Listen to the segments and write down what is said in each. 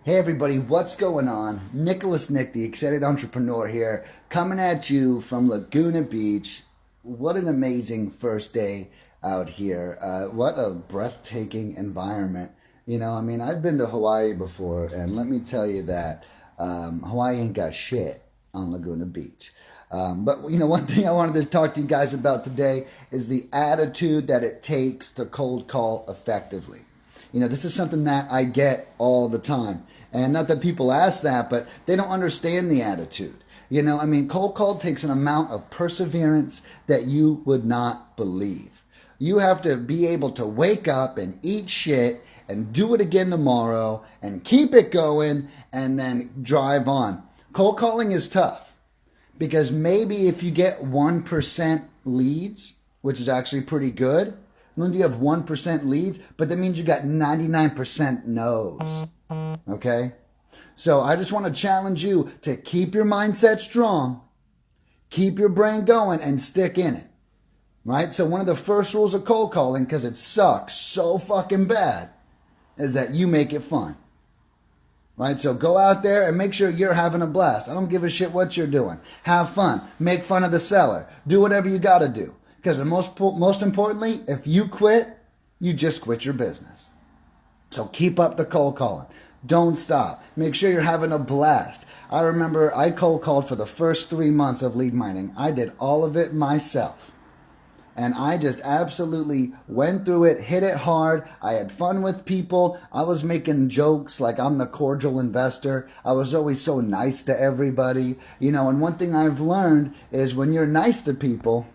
Hey everybody, what's going on? Nicholas Nick, the excited entrepreneur here, coming at you from Laguna Beach. What an amazing first day out here. What a breathtaking environment. I've been to Hawaii before, and let me tell you that Hawaii ain't got shit on Laguna Beach. But one thing I wanted to talk to you guys about today is the attitude that it takes to cold call effectively. This is something that I get all the time. And not that people ask that, but they don't understand the attitude. Cold call takes an amount of perseverance that you would not believe. You have to be able to wake up and eat shit and do it again tomorrow and keep it going and then drive on. Cold calling is tough because maybe if you get 1% leads, which is actually pretty good, when you have 1% leads, but that means you got 99% no's. Okay? So I just want to challenge you to keep your mindset strong, keep your brain going, and stick in it. Right? So one of the first rules of cold calling, because it sucks so fucking bad, is that you make it fun. Right? So go out there and make sure you're having a blast. I don't give a shit what you're doing. Have fun. Make fun of the seller. Do whatever you got to do. Because most importantly, if you quit, you just quit your business. So keep up the cold calling. Don't stop. Make sure you're having a blast. I remember I cold called for the first 3 months of lead mining. I did all of it myself. And I just absolutely went through it, hit it hard. I had fun with people. I was making jokes like I'm the cordial investor. I was always so nice to everybody. And one thing I've learned is when you're nice to people,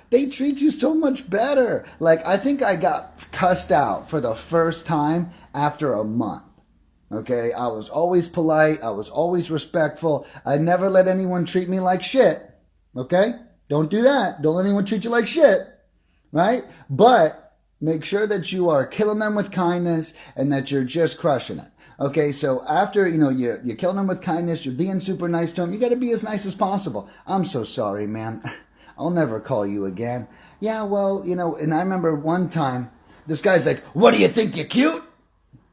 they treat you so much better. Like, I think I got cussed out for the first time after a month. Okay? I was always polite. I was always respectful. I never let anyone treat me like shit. Okay? Don't do that. Don't let anyone treat you like shit. Right? But make sure that you are killing them with kindness and that you're just crushing it. Okay, so after, you're killing them with kindness, you're being super nice to them, you got to be as nice as possible. I'm so sorry, man. I'll never call you again. Yeah, well, and I remember one time, this guy's like, what do you think, you're cute?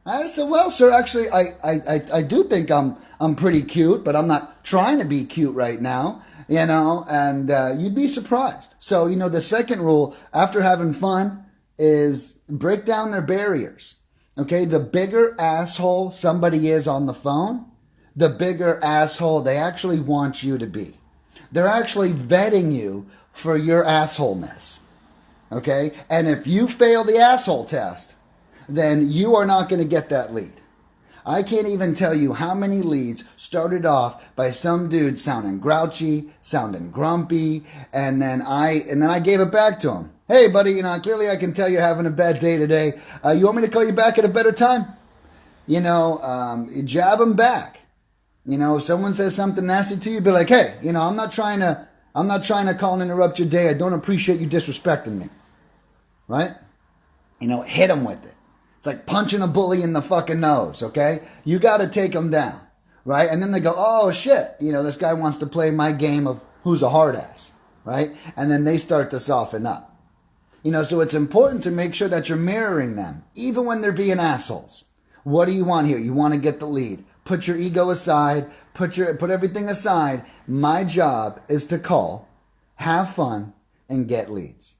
I said, well, sir, actually, I do think I'm pretty cute, but I'm not trying to be cute right now, and you'd be surprised. So, the second rule, after having fun, is break down their barriers. Okay, the bigger asshole somebody is on the phone, the bigger asshole they actually want you to be. They're actually vetting you for your assholeness. Okay, and if you fail the asshole test, then you are not going to get that lead. I can't even tell you how many leads started off by some dude sounding grouchy, sounding grumpy, and then I gave it back to him. Hey, buddy, clearly I can tell you're having a bad day today. You want me to call you back at a better time? You jab them back. If someone says something nasty to you, be like, hey, I'm not trying to call and interrupt your day. I don't appreciate you disrespecting me. Right? Hit them with it. It's like punching a bully in the fucking nose, okay? You got to take them down, right? And then they go, oh, shit, this guy wants to play my game of who's a hard ass, right? And then they start to soften up. So it's important to make sure that you're mirroring them, even when they're being assholes. What do you want here? You want to get the lead. Put your ego aside. Put everything aside. My job is to call, have fun, and get leads.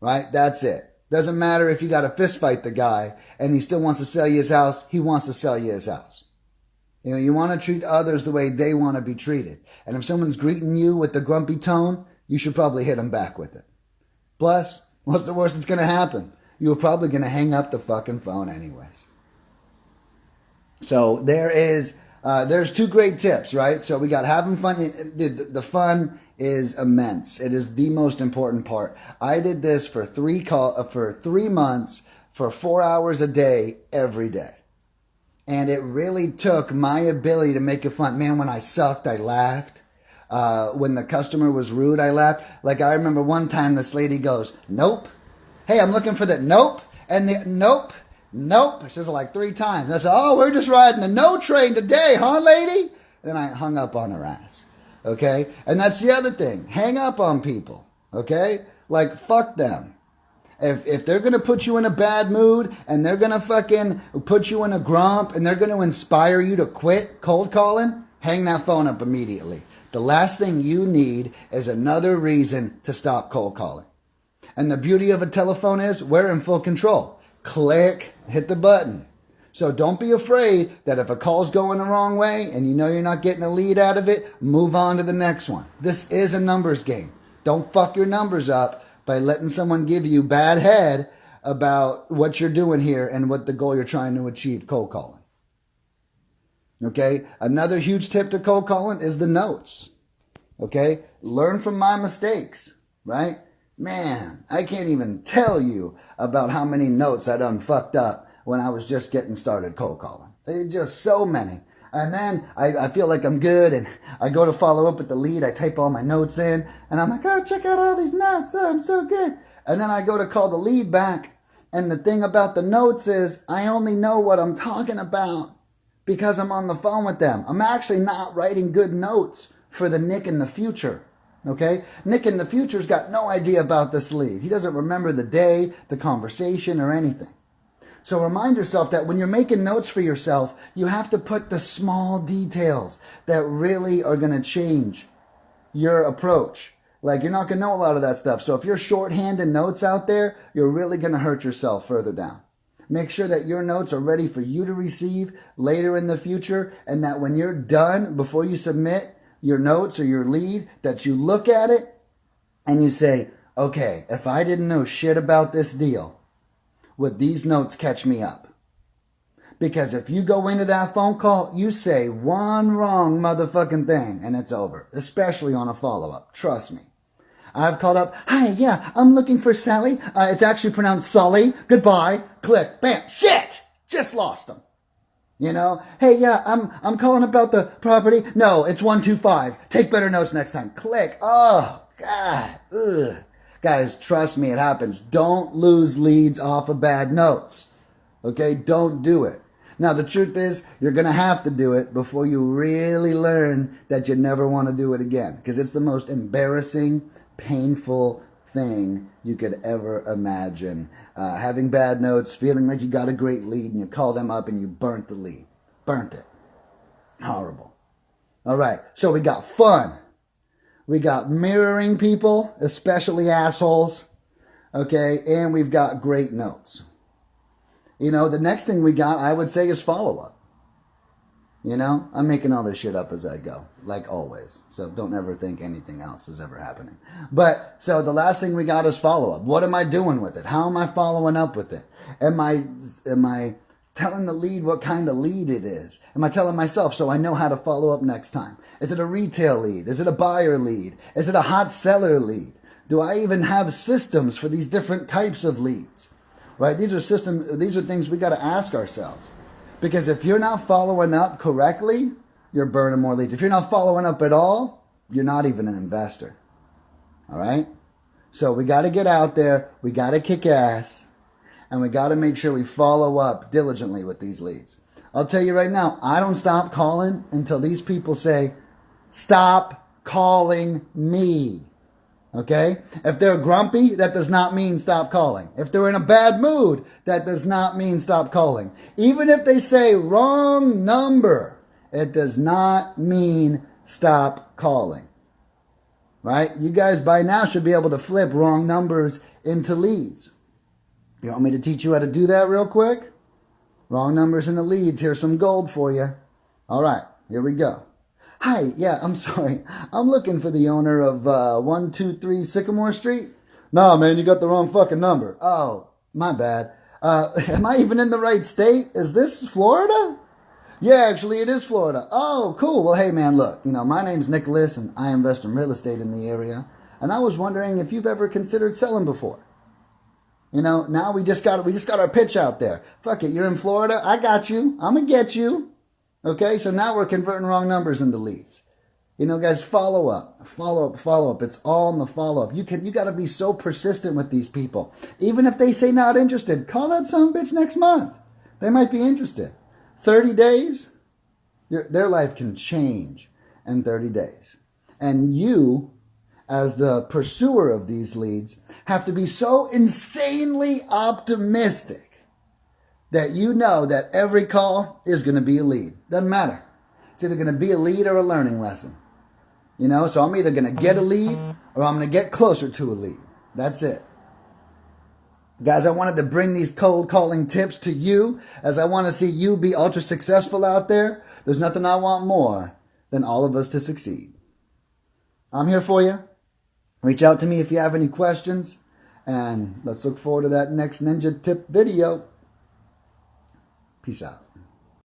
Right? That's it. Doesn't matter if you got to fist fight the guy and he still wants to sell you his house. He wants to sell you his house. You want to treat others the way they want to be treated. And if someone's greeting you with the grumpy tone, you should probably hit them back with it. Plus, what's the worst that's going to happen? You're probably going to hang up the fucking phone anyways. So there's two great tips, right? So we got having fun. The fun is immense. It is the most important part. I did this for 3 months, for 4 hours a day, every day. And it really took my ability to make it fun. Man, when I sucked, I laughed. When the customer was rude, I laughed. Like, I remember one time this lady goes, nope. Hey, I'm looking for the nope. And the nope. Nope. She says it like 3 times. And I said, oh, we're just riding the no train today, huh, lady? And then I hung up on her ass. Okay? And that's the other thing. Hang up on people. Okay? Like, fuck them. If they're going to put you in a bad mood and they're going to fucking put you in a grump and they're going to inspire you to quit cold calling, hang that phone up immediately. The last thing you need is another reason to stop cold calling. And the beauty of a telephone is we're in full control. Click, hit the button. So don't be afraid that if a call's going the wrong way and you know you're not getting a lead out of it, move on to the next one. This is a numbers game. Don't fuck your numbers up by letting someone give you bad head about what you're doing here and what the goal you're trying to achieve cold calling. Okay? Another huge tip to cold calling is the notes. Okay? Learn from my mistakes, right? Man, I can't even tell you about how many notes I done fucked up when I was just getting started cold calling. There's just so many. And then I feel like I'm good and I go to follow up with the lead. I type all my notes in and I'm like, oh, check out all these notes. Oh, I'm so good. And then I go to call the lead back. And the thing about the notes is I only know what I'm talking about because I'm on the phone with them. I'm actually not writing good notes for the Nick in the future. Okay? Nick in the future's got no idea about this lead. He doesn't remember the day, the conversation, or anything. So remind yourself that when you're making notes for yourself, you have to put the small details that really are going to change your approach. Like, you're not going to know a lot of that stuff. So if you're shorthanding notes out there, you're really going to hurt yourself further down. Make sure that your notes are ready for you to receive later in the future, and that when you're done, before you submit your notes or your lead, that you look at it and you say, okay, if I didn't know shit about this deal, would these notes catch me up? Because if you go into that phone call, you say one wrong motherfucking thing and it's over, especially on a follow-up. Trust me. I've called up, hi, yeah, I'm looking for Sally. It's actually pronounced Sully. Goodbye. Click. Bam. Shit! Just lost them. You know? Hey, yeah, I'm calling about the property. No, it's 125. Take better notes next time. Click. Oh, God. Ugh. Guys, trust me, it happens. Don't lose leads off of bad notes. Okay? Don't do it. Now, the truth is, you're going to have to do it before you really learn that you never want to do it again. Because it's the most embarrassing, painful thing you could ever imagine. Having bad notes, feeling like you got a great lead, and you call them up and you burnt the lead. Burnt it. Horrible. All right, so we got fun. We got mirroring people, especially assholes, okay, and we've got great notes. You know, the next thing we got, I would say, is follow-up. You know, I'm making all this shit up as I go, like always, so don't ever think anything else is ever happening. But, so the last thing we got is follow-up. What am I doing with it? How am I following up with it? Am I telling the lead what kind of lead it is? Am I telling myself so I know how to follow up next time? Is it a retail lead? Is it a buyer lead? Is it a hot seller lead? Do I even have systems for these different types of leads? Right? These are things we got to ask ourselves. Because if you're not following up correctly, you're burning more leads. If you're not following up at all, you're not even an investor. All right? So we got to get out there, we got to kick ass, and we got to make sure we follow up diligently with these leads. I'll tell you right now, I don't stop calling until these people say, stop calling me. Okay? If they're grumpy, that does not mean stop calling. If they're in a bad mood, that does not mean stop calling. Even if they say wrong number, it does not mean stop calling. Right? You guys by now should be able to flip wrong numbers into leads. You want me to teach you how to do that real quick? Wrong numbers into leads. Here's some gold for you. All right, here we go. Hi, yeah, I'm sorry. I'm looking for the owner of 123 Sycamore Street. No, man, you got the wrong fucking number. Oh, my bad. Am I even in the right state? Is this Florida? Yeah, actually, it is Florida. Oh, cool. Well, hey, man, look, my name's Nicholas, and I invest in real estate in the area. And I was wondering if you've ever considered selling before. Now we just got our pitch out there. Fuck it, you're in Florida. I got you. I'm gonna get you. Okay, so now we're converting wrong numbers into leads. Guys, follow up. It's all in the follow-up. You got to be so persistent with these people. Even if they say not interested, call that son of a bitch next month. They might be interested. 30 days, their life can change in 30 days. And you, as the pursuer of these leads, have to be so insanely optimistic that you know that every call is going to be a lead. Doesn't matter. It's either going to be a lead or a learning lesson. You know, so I'm either going to get a lead or I'm going to get closer to a lead. That's it. Guys, I wanted to bring these cold calling tips to you as I want to see you be ultra successful out there. There's nothing I want more than all of us to succeed. I'm here for you. Reach out to me if you have any questions. And let's look forward to that next Ninja Tip video. Peace out.